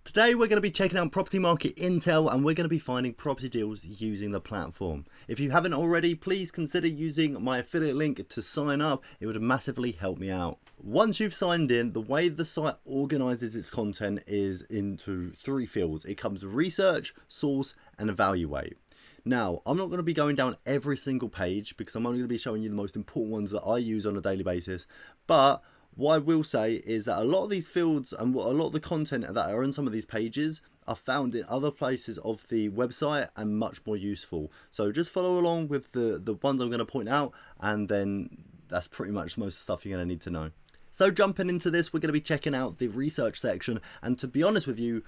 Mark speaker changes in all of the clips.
Speaker 1: Today we're going to be checking out Property Market Intel and we're going to be finding property deals using the platform. If you haven't already, please consider using my affiliate link to sign up. It would massively help me out. Once you've signed in, the way the site organizes its content is into three fields. It comes research, source, and evaluate. Now, I'm not going to be going down every single page because I'm only going to be showing you the most important ones that I use on a daily basis. But what I will say is that a lot of these fields and a lot of the content that are on some of these pages are found in other places of the website and much more useful. So just follow along with the ones I'm going to point out, and then that's pretty much most of the stuff you're going to need to know. So jumping into this, we're going to be checking out the research section. And to be honest with you,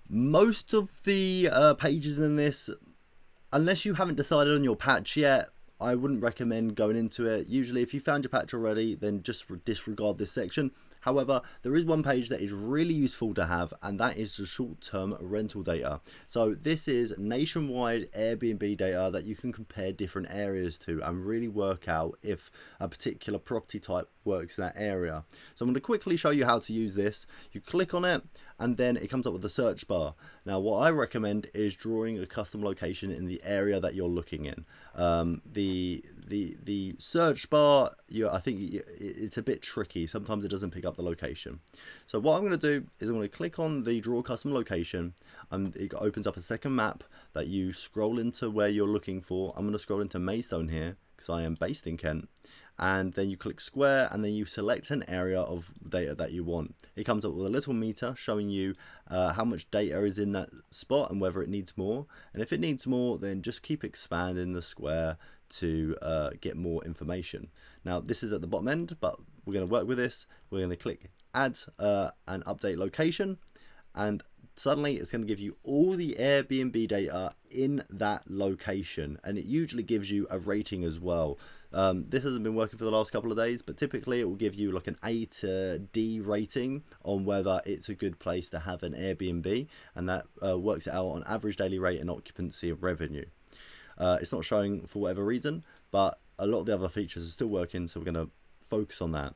Speaker 1: most of the pages in this, unless you haven't decided on your patch yet, I wouldn't recommend going into it. Usually if you found your patch already, then just disregard this section. However, there is one page that is really useful to have, and that is the short-term rental data. So this is nationwide Airbnb data that you can compare different areas to and really work out if a particular property type works in that area. So I'm going to quickly show you how to use this. You click on it and then it comes up with the search bar. Now what I recommend is drawing a custom location in the area that you're looking in. The search bar, I think it's a bit tricky. Sometimes it doesn't pick up the location. So what I'm going to do is I'm going to click on the draw custom location, and it opens up a second map that you scroll into where you're looking for. I'm going to scroll into Maidstone here because I am based in Kent. And then you click square and then you select an area of data that you want. It comes up with a little meter showing you how much data is in that spot and whether it needs more. And if it needs more, then just keep expanding the square to get more information. Now this is at the bottom end, but we're going to work with this. We're going to click add and update location, and suddenly it's going to give you all the Airbnb data in that location, and it usually gives you a rating as well. This hasn't been working for the last couple of days, but typically it will give you like an A to D rating on whether it's a good place to have an Airbnb, and that works it out on average daily rate and occupancy of revenue. It's not showing for whatever reason, but a lot of the other features are still working, so we're going to focus on that.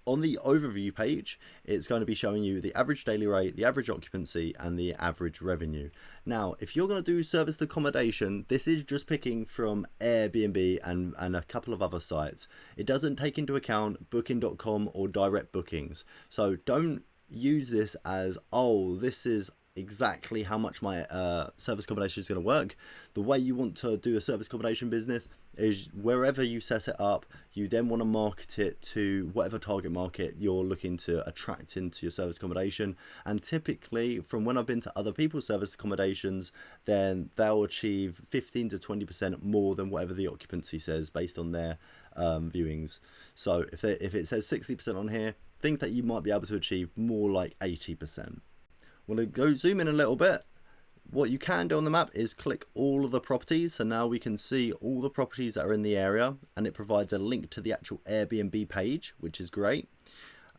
Speaker 1: On the overview page, it's going to be showing you the average daily rate, the average occupancy, and the average revenue. Now, if you're going to do serviced accommodation, this is just picking from Airbnb and a couple of other sites. It doesn't take into account booking.com or direct bookings. So don't use this as, oh, this is exactly how much my service accommodation is going to work. The way you want to do a service accommodation business is wherever you set it up, you then want to market it to whatever target market you're looking to attract into your service accommodation. And typically, from when I've been to other people's service accommodations, then they'll achieve 15 to 20% more than whatever the occupancy says based on their viewings. So if it says 60% on here, think that you might be able to achieve more like 80%. Want to go zoom in a little bit. What you can do on the map is click all of the properties, so now we can see all the properties that are in the area, and it provides a link to the actual Airbnb page, which is great.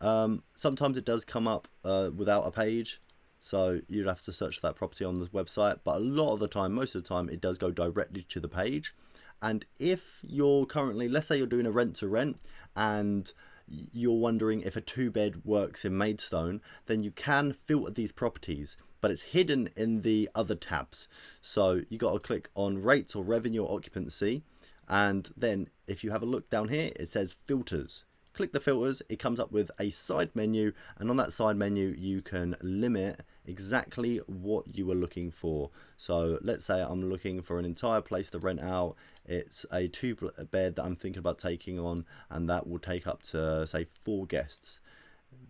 Speaker 1: Sometimes it does come up without a page, so you'd have to search for that property on the website, but a lot of the time, most of the time, it does go directly to the page. And if you're currently, let's say you're doing a rent to rent and you're wondering if a 2-bed works in Maidstone, then you can filter these properties, but it's hidden in the other tabs. So you got to click on rates or revenue or occupancy, and then if you have a look down here, it says filters. Click the filters, it comes up with a side menu, and on that side menu you can limit exactly what you are looking for. So let's say I'm looking for an entire place to rent out. It's a 2-bed that I'm thinking about taking on, and that will take up to say 4 guests.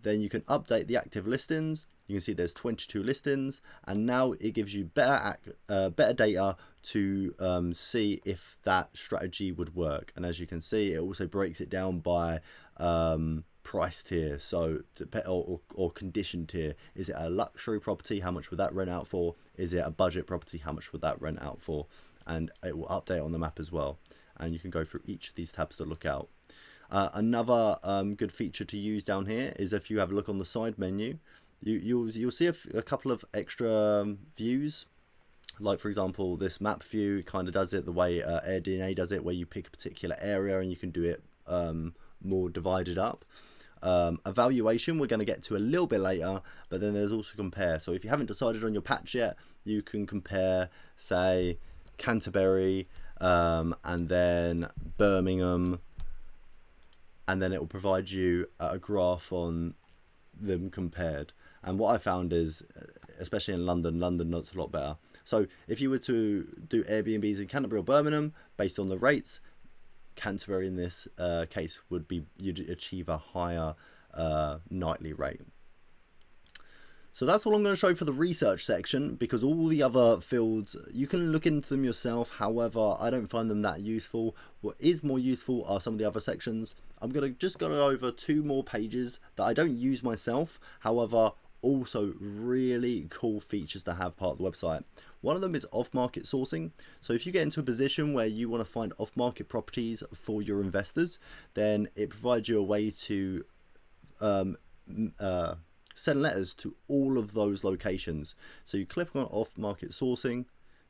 Speaker 1: Then you can update the active listings. You can see there's 22 listings, and now it gives you better data to see if that strategy would work. And as you can see, it also breaks it down by price tier, so or condition tier. Is it a luxury property? How much would that rent out for? Is it a budget property? How much would that rent out for? And it will update on the map as well, and you can go through each of these tabs to look out. Another good feature to use down here is if you have a look on the side menu, you'll see a couple of extra views. Like for example, this map view kind of does it the way AirDNA does it, where you pick a particular area and you can do it more divided up. evaluation we're going to get to a little bit later, but then there's also compare. So if you haven't decided on your patch yet, you can compare, say, Canterbury and then Birmingham, and then it will provide you a graph on them compared. And what I found is, especially in London looks a lot better. So if you were to do Airbnbs in Canterbury or Birmingham based on the rates, Canterbury in this case would be, you'd achieve a higher nightly rate. So that's all I'm going to show for the research section, because all the other fields, you can look into them yourself. However, I don't find them that useful. What is more useful are some of the other sections. I'm going to just go over 2 more pages that I don't use myself. However, also really cool features to have part of the website. One of them is off-market sourcing. So if you get into a position where you want to find off-market properties for your investors, then it provides you a way to send letters to all of those locations. So you click on off-market sourcing,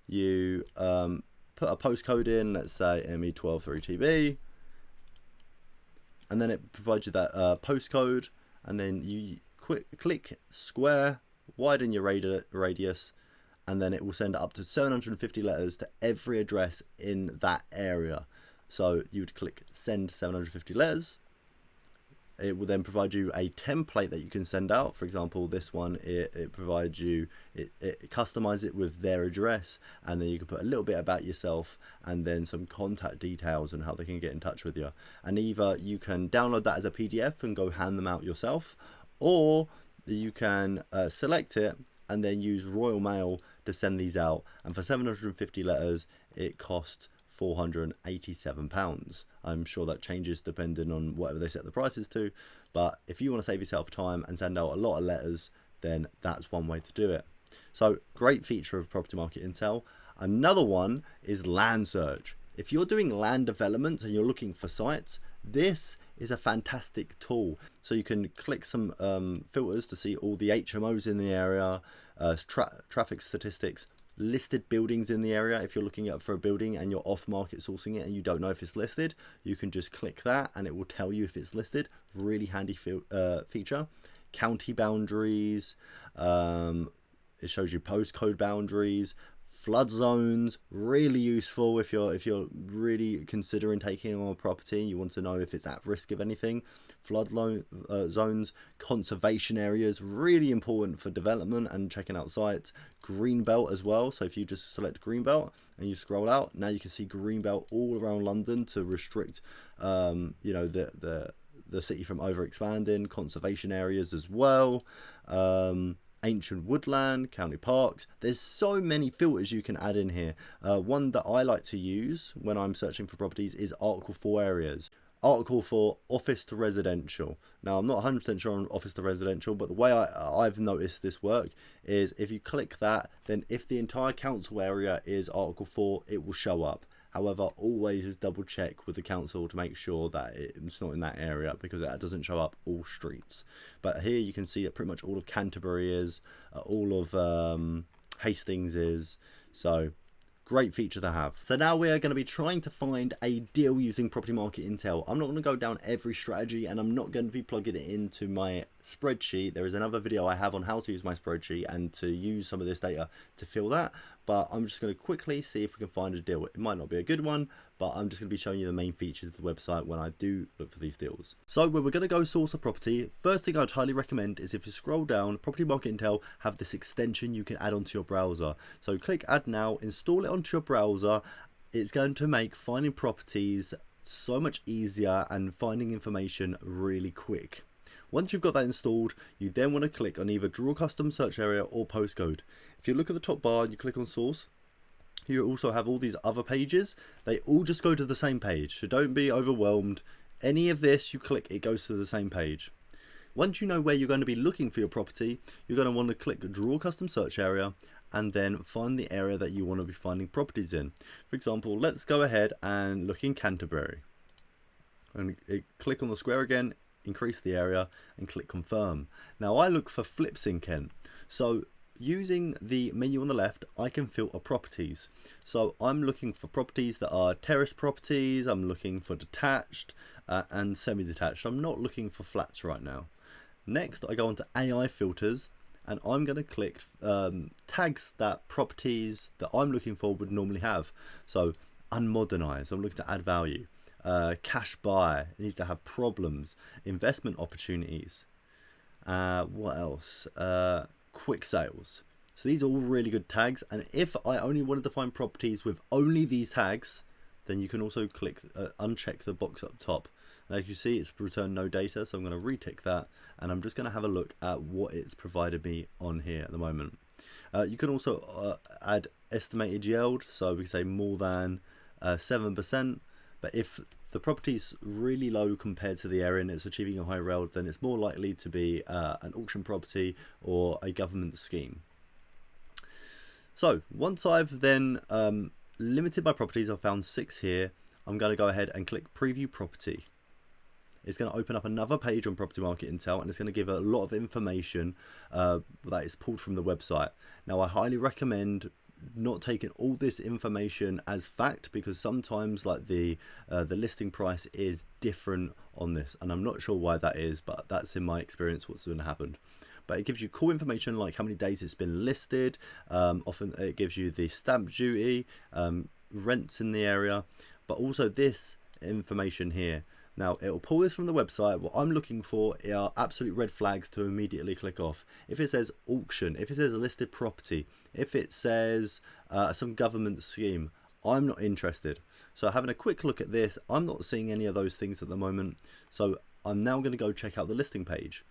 Speaker 1: you put a postcode in, let's say ME123TB, and then it provides you that postcode, and then you click square, widen your radius, and then it will send up to 750 letters to every address in that area. So you would click send 750 letters. It will then provide you a template that you can send out. For example, this one, it provides you, it customizes it with their address, and then you can put a little bit about yourself and then some contact details and how they can get in touch with you. And either you can download that as a PDF and go hand them out yourself, or you can select it and then use Royal Mail to send these out. And for 750 letters, it costs £487. I'm sure that changes depending on whatever they set the prices to, but if you want to save yourself time and send out a lot of letters, then that's one way to do it. So great feature of Property Market Intel. Another one is land search. If you're doing land development and you're looking for sites, this is a fantastic tool. So you can click some filters to see all the HMOs in the area, traffic statistics, listed buildings in the area. If you're looking up for a building and you're off market sourcing it and you don't know if it's listed, you can just click that and it will tell you if it's listed. Really handy feature. County boundaries, it shows you postcode boundaries, flood zones, really useful if you're really considering taking on a property and you want to know if it's at risk of anything. Flood zones, conservation areas, really important for development and checking out sites. Greenbelt as well, so if you just select Greenbelt and you scroll out, now you can see Greenbelt all around London to restrict you know, the city from over expanding. Conservation areas as well, ancient woodland, county parks. There's so many filters you can add in here. One that I like to use when I'm searching for properties is Article 4 areas. Article 4 office to residential. Now I'm not 100% sure on office to residential, but the way I've noticed this work is if you click that, then if the entire council area is Article 4, it will show up. However, always double check with the council to make sure that it's not in that area, because that doesn't show up all streets. But here you can see that pretty much all of Canterbury is, all of Hastings is. So great feature to have. So now we are going to be trying to find a deal using Property Market Intel. I'm not going to go down every strategy and I'm not going to be plugging it into my spreadsheet. There is another video I have on how to use my spreadsheet and to use some of this data to fill that. But I'm just going to quickly see if we can find a deal. It might not be a good one, but I'm just going to be showing you the main features of the website when I do look for these deals. So when we're going to go source a property, first thing I'd highly recommend is if you scroll down, Property Market Intel have this extension you can add onto your browser. So click add now, install it onto your browser. It's going to make finding properties so much easier and finding information really quick. Once you've got that installed, you then want to click on either draw custom search area or postcode. If you look at the top bar and you click on source, you also have all these other pages. They all just go to the same page, so don't be overwhelmed. Any of this you click, it goes to the same page. Once you know where you're going to be looking for your property, you're going to want to click draw custom search area and then find the area that you want to be finding properties in. For example, let's go ahead and look in Canterbury. And click on the square again, increase the area and click confirm. Now I look for flips in Kent. So using the menu on the left, I can filter properties. So I'm looking for properties that are terrace properties, I'm looking for detached, and semi-detached. I'm not looking for flats right now. Next, I go on to AI filters, and I'm going to click tags that properties that I'm looking for would normally have. So unmodernized, I'm looking to add value. Cash buy, it needs to have problems. Investment opportunities. What else? Quick sales. So these are all really good tags, and if I only wanted to find properties with only these tags, then you can also click uncheck the box up top. And as you see, it's returned no data, so I'm going to retick that, and I'm just going to have a look at what it's provided me on here at the moment. You can also add estimated yield, so we can say more than 7%, but if the property's really low compared to the area and it's achieving a high yield, then it's more likely to be an auction property or a government scheme. So once I've then limited my properties, I've found 6 here, I'm going to go ahead and click preview property. It's going to open up another page on PropertyMarketIntel, and it's going to give a lot of information that is pulled from the website. Now, I highly recommend not taking all this information as fact, because sometimes like the listing price is different on this, and I'm not sure why that is, but that's in my experience what's going to happen. But it gives you cool information like how many days it's been listed. Often it gives you the stamp duty, rents in the area, but also this information here. Now, it will pull this from the website. What I'm looking for are absolute red flags to immediately click off. If it says auction, if it says a listed property, if it says some government scheme, I'm not interested. So having a quick look at this, I'm not seeing any of those things at the moment. So I'm now going to go check out the listing page.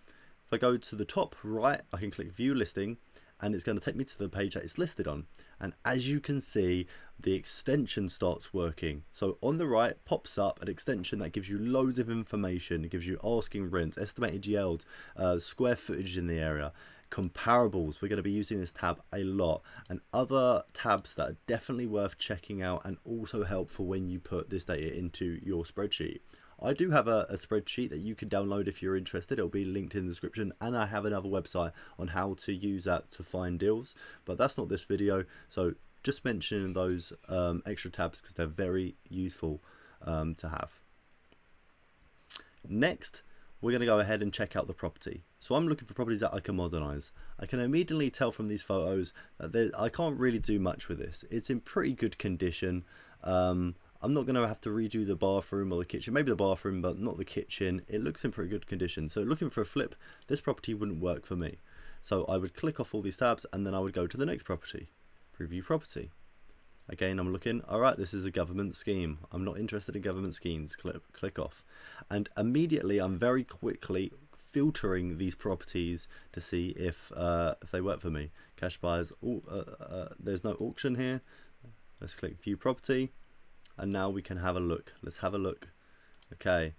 Speaker 1: If I go to the top right, I can click view listing, and it's going to take me to the page that it's listed on. And as you can see, the extension starts working. So on the right pops up an extension that gives you loads of information. It gives you asking rent, estimated yield, square footage in the area, comparables. We're going to be using this tab a lot, and other tabs that are definitely worth checking out and also helpful when you put this data into your spreadsheet. I do have a spreadsheet that you can download if you're interested. It'll be linked in the description, and I have another website on how to use that to find deals, but that's not this video. So just mentioning those extra tabs because they're very useful to have. Next, we're going to go ahead and check out the property. So I'm looking for properties that I can modernize. I can immediately tell from these photos that I can't really do much with this. It's in pretty good condition. I'm not going to have to redo the bathroom or the kitchen, maybe the bathroom, but not the kitchen. It looks in pretty good condition. So looking for a flip, this property wouldn't work for me. So I would click off all these tabs, and then I would go to the next property, preview property. Again, I'm looking, all right, this is a government scheme. I'm not interested in government schemes, click off. And immediately I'm very quickly filtering these properties to see if they work for me. Cash buyers, there's no auction here. Let's click view property. And now we can have a look. Let's have a look. Okay,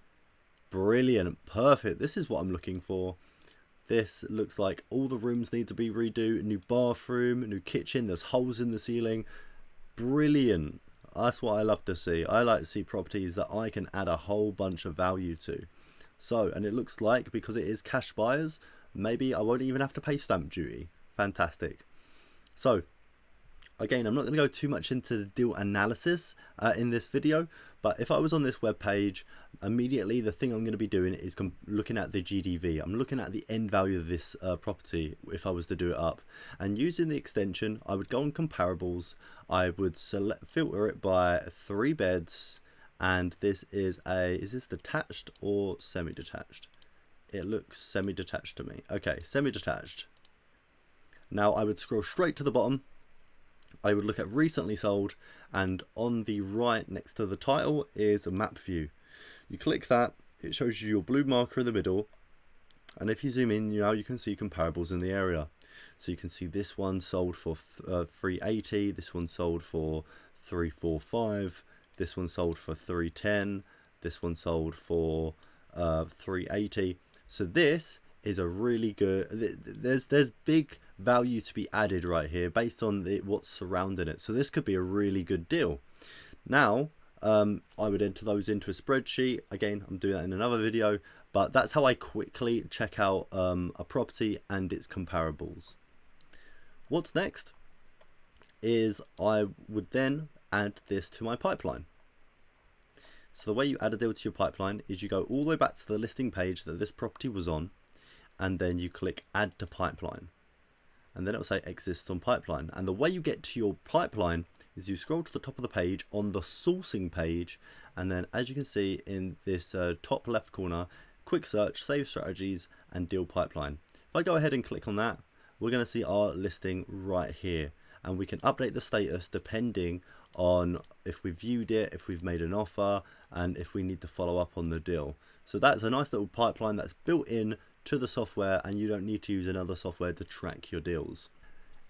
Speaker 1: brilliant, perfect. This is what I'm looking for. This looks like all the rooms need to be redo. New bathroom, new kitchen. There's holes in the ceiling. Brilliant. That's what I love to see. I like to see properties that I can add a whole bunch of value to. So, and it looks like because it is cash buyers, maybe I won't even have to pay stamp duty. Fantastic. So again, I'm not going to go too much into the deal analysis in this video, but if I was on this web page, immediately the thing I'm going to be doing is looking at the GDV. I'm looking at the end value of this property if I was to do it up. And using the extension, I would go on comparables. I would filter it by 3 beds, and this is this detached or semi-detached? It looks semi-detached to me. Okay, semi-detached. Now I would scroll straight to the bottom. I would look at recently sold, and on the right next to the title is a map view. You click that, it shows you your blue marker in the middle, and if you zoom in now you can see comparables in the area. So you can see this one sold for 380, this one sold for 345, this one sold for 310, this one sold for 380. So this is a really good, there's big value to be added right here based on what's surrounding it. So this could be a really good deal. Now I would enter those into a spreadsheet. Again, I'm doing that in another video, but that's how I quickly check out a property and its comparables. What's next is I would then add this to my pipeline. So the way you add a deal to your pipeline is you go all the way back to the listing page that this property was on, and then you click add to pipeline. And then it will say exists on pipeline. And the way you get to your pipeline is you scroll to the top of the page on the sourcing page, and then as you can see in this top left corner, quick search, save strategies, and deal pipeline. If I go ahead and click on that, we're going to see our listing right here, and we can update the status depending on if we viewed it, if we've made an offer, and if we need to follow up on the deal. So that's a nice little pipeline that's built in to the software, and you don't need to use another software to track your deals.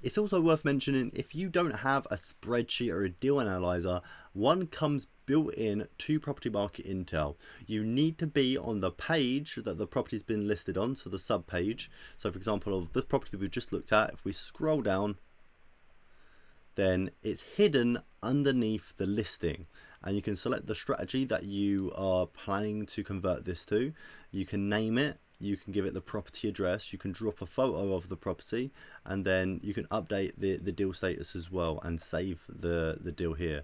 Speaker 1: It's also worth mentioning, if you don't have a spreadsheet or a deal analyzer, one comes built in to PropertyMarketIntel. You need to be on the page that the property's been listed on, so the sub page. So for example, of the property we've just looked at, if we scroll down, then it's hidden underneath the listing, and you can select the strategy that you are planning to convert this to. You can name it, you can give it the property address, you can drop a photo of the property, and then you can update the deal status as well and save the deal here.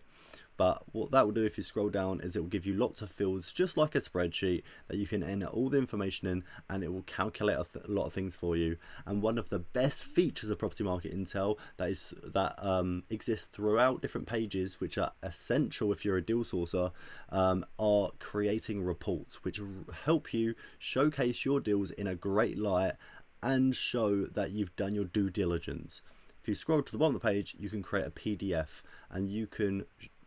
Speaker 1: But what that will do if you scroll down is it will give you lots of fields, just like a spreadsheet, that you can enter all the information in, and it will calculate a lot of things for you. And one of the best features of PropertyMarketIntel that exists throughout different pages, which are essential if you're a deal sourcer, are creating reports, which help you showcase your deals in a great light and show that you've done your due diligence. If you scroll to the bottom of the page, you can create a PDF, and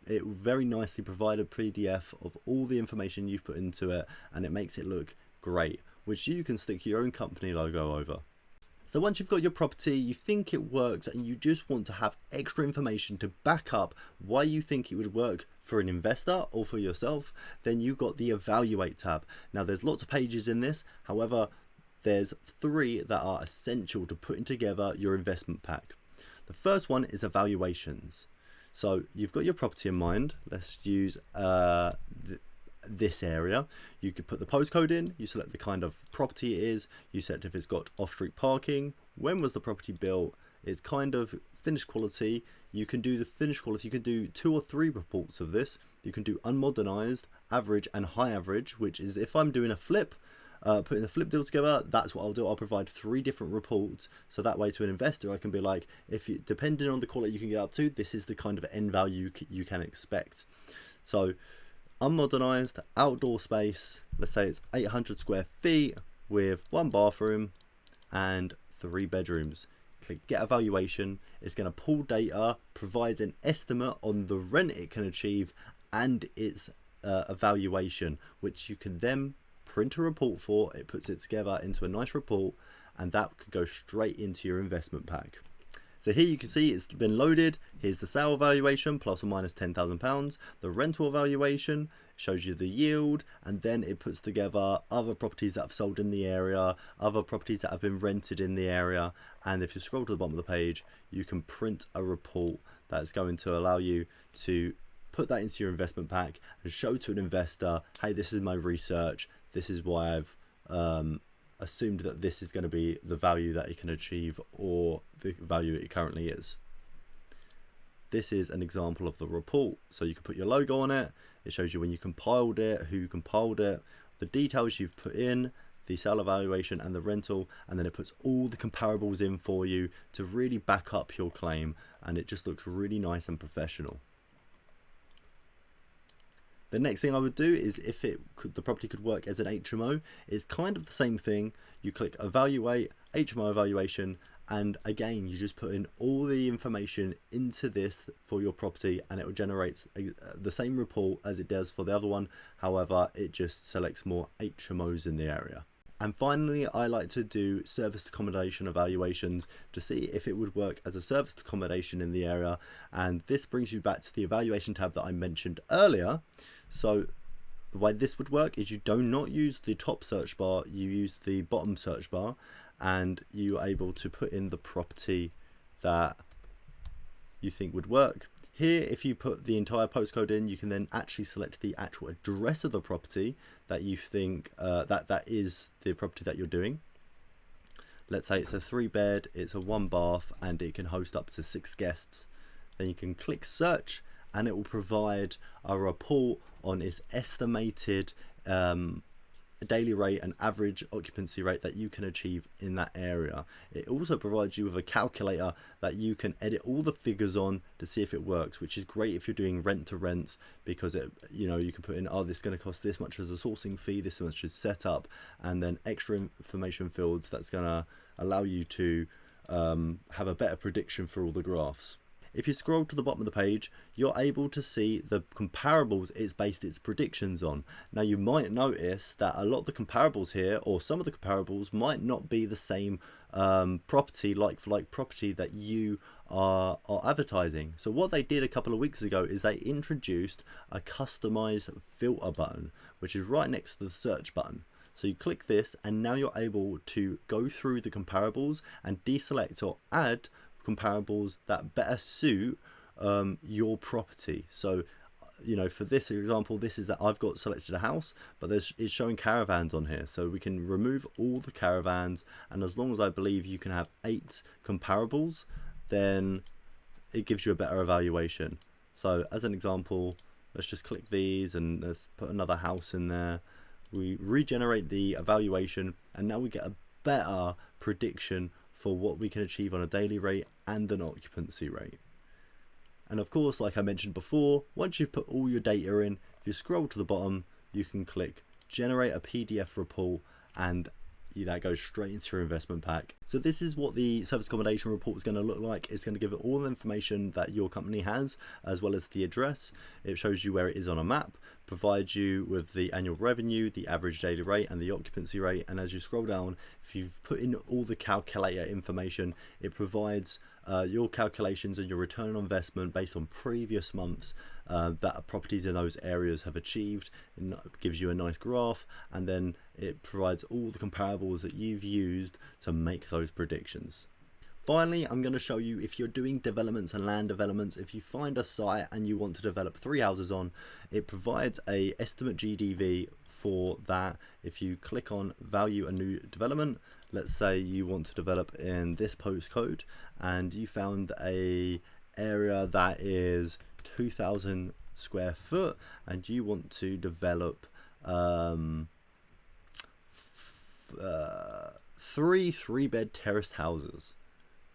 Speaker 1: it will very nicely provide a PDF of all the information you've put into it, and it makes it look great, which you can stick your own company logo over. So once you've got your property, you think it works, and you just want to have extra information to back up why you think it would work for an investor or for yourself, then you've got the Evaluate tab. Now there's lots of pages in this, however, there's 3 that are essential to putting together your investment pack. The first one is evaluations. So you've got your property in mind. Let's use this area. You could put the postcode in, you select the kind of property it is, you select if it's got off-street parking, when was the property built, its kind of finished quality. You can do the finished quality, you can do 2 or 3 reports of this. You can do unmodernized, average, and high average, which is if I'm doing a flip, putting a flip deal together, that's what I'll do. I'll provide 3 different reports, so that way to an investor I can be like, if you, depending on the quality you can get up to, this is the kind of end value you can expect. So unmodernized outdoor space, let's say it's 800 square feet with 1 bathroom and 3 bedrooms. Click get evaluation. It's going to pull data, provides an estimate on the rent it can achieve and its evaluation, which you can then print a report for. It puts it together into a nice report, and that could go straight into your investment pack. So here you can see it's been loaded. Here's the sale valuation, plus or minus £10,000. The rental valuation shows you the yield, and then it puts together other properties that have sold in the area, other properties that have been rented in the area. And if you scroll to the bottom of the page, you can print a report that's going to allow you to put that into your investment pack and show to an investor, hey, this is my research. This is why I've assumed that this is going to be the value that it can achieve, or the value it currently is. This is an example of the report. So you can put your logo on it. It shows you when you compiled it, who compiled it, the details you've put in, the sale evaluation and the rental, and then it puts all the comparables in for you to really back up your claim, and it just looks really nice and professional. The next thing I would do is, if the property could work as an HMO, it's kind of the same thing. You click evaluate, HMO evaluation, and again you just put in all the information into this for your property, and it will generate the same report as it does for the other one. However, it just selects more HMOs in the area. And finally, I like to do serviced accommodation evaluations to see if it would work as a serviced accommodation in the area. And this brings you back to the evaluation tab that I mentioned earlier. So the way this would work is you do not use the top search bar, you use the bottom search bar, and you are able to put in the property that you think would work. Here, if you put the entire postcode in, you can then actually select the actual address of the property that you think that is the property that you're doing. Let's say it's a 3-bed, it's a 1-bath, and it can host up to 6 guests. Then you can click search, and it will provide a report on its estimated daily rate and average occupancy rate that you can achieve in that area. It also provides you with a calculator that you can edit all the figures on to see if it works, which is great if you're doing rent to rents, because it, you know, you can put in, oh, this is going to cost this much as a sourcing fee, this much as setup, and then extra information fields that's going to allow you to have a better prediction for all the graphs. If you scroll to the bottom of the page, you're able to see the comparables it's based its predictions on. Now you might notice that a lot of the comparables here, or some of the comparables, might not be the same property, like for like property that you are advertising. So what they did a couple of weeks ago is they introduced a customized filter button, which is right next to the search button. So you click this and now you're able to go through the comparables and deselect or add comparables that better suit your property. So, you know, for this example, this is that I've got selected a house, but it's showing caravans on here, so we can remove all the caravans, and as long as I believe you can have 8 comparables, then it gives you a better evaluation. So as an example, let's just click these and let's put another house in there. We regenerate the evaluation and now we get a better prediction for what we can achieve on a daily rate and an occupancy rate. And of course, like I mentioned before, once you've put all your data in, if you scroll to the bottom, you can click generate a PDF report, and that goes straight into your investment pack. So this is what the service accommodation report is going to look like. It's going to give it all the information that your company has, as well as the address. It shows you where it is on a map, provides you with the annual revenue, the average daily rate, and the occupancy rate. And as you scroll down, if you've put in all the calculator information, it provides your calculations and your return on investment based on previous months that properties in those areas have achieved. It gives you a nice graph, and then it provides all the comparables that you've used to make those predictions. Finally, I'm going to show you, if you're doing developments and land developments, if you find a site and you want to develop 3 houses on, it provides a estimate GDV for that. If you click on value a new development, let's say you want to develop in this postcode and you found a area that is 2,000 square foot and you want to develop 3 3-bed terraced houses.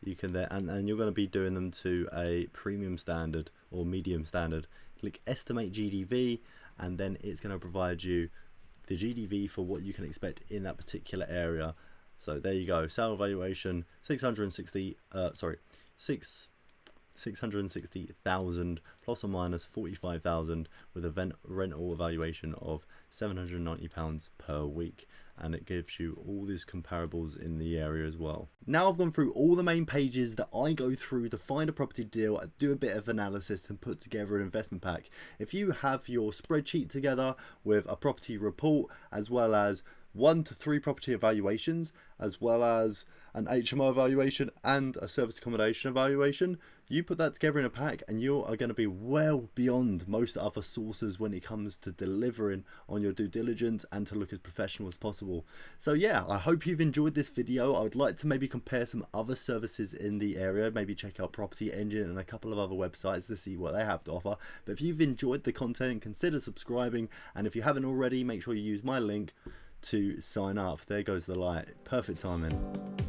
Speaker 1: You can there, and you're going to be doing them to a premium standard or medium standard. Click estimate GDV, and then it's going to provide you the GDV for what you can expect in that particular area. So there you go, sale valuation 660,000 plus or minus 45,000 with a rental evaluation of £790 per week, and it gives you all these comparables in the area as well. Now I've gone through all the main pages that I go through to find a property deal, do a bit of analysis and put together an investment pack. If you have your spreadsheet together with a property report, as well as 1 to 3 property evaluations, as well as an HMO evaluation and a service accommodation evaluation, you put that together in a pack and you are going to be well beyond most other sources when it comes to delivering on your due diligence and to look as professional as possible. So yeah, I hope you've enjoyed this video. I would like to maybe compare some other services in the area, maybe check out Property Engine and a couple of other websites to see what they have to offer. But if you've enjoyed the content, consider subscribing, and if you haven't already, make sure you use my link to sign up. There goes the light. Perfect timing.